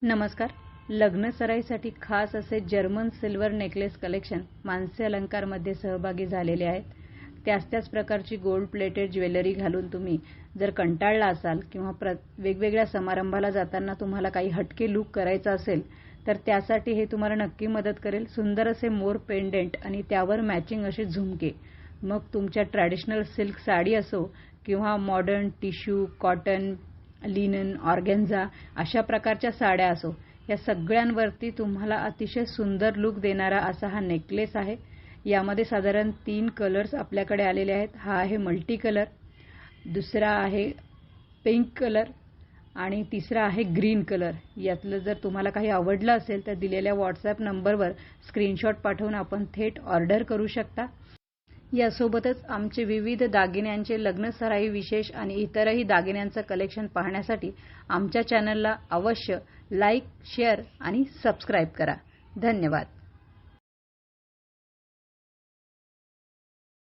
नमस्कार. लग्न सराईसाठी खास असे German silver necklace collection Mansi अलंकारमध्ये सहभागी झालेले आहेत. त्याच प्रकारची गोल्ड प्लेटेड ज्वेलरी घालून तुम्ही जर कंटाळला असाल किंवा वेगवेगळ्या समारंभाला जाताना तुम्हाला काही हटके लुक करायचा असेल तर त्यासाठी हे तुम्हाला नक्की मदत करेल. सुंदर असे मोर पेंडेंट आणि त्यावर मॅचिंग असे झुमके. मग तुमच्या ट्रॅडिशनल सिल्क साडी असो किंवा modern tissue, cotton, linen, organza अशा प्रकारच्या साड्या असो, या सगळ्यांवरती तुम्हाला अतिशय सुंदर लुक देणारा असा हा नेकलेस आहे. यामध्ये साधारण 3 कलर्स आपल्याकडे आलेले आहेत. हा आहे मल्टी कलर, दुसरा आहे पिंक कलर आणि तिसरा आहे ग्रीन कलर. यातलं जर तुम्हाला काही आवडलं असेल तर दिलेल्या व्हॉट्सॲप नंबरवर स्क्रीनशॉट पाठवून आपण थेट ऑर्डर करू शकता. यासोबतच आमचे विविध दागिन्यांचे लग्नसराई विशेष आणि इतरही दागिन्यांचं कलेक्शन पाहण्यासाठी आमच्या चॅनलला अवश्य लाईक, शेअर आणि सबस्क्राईब करा. धन्यवाद.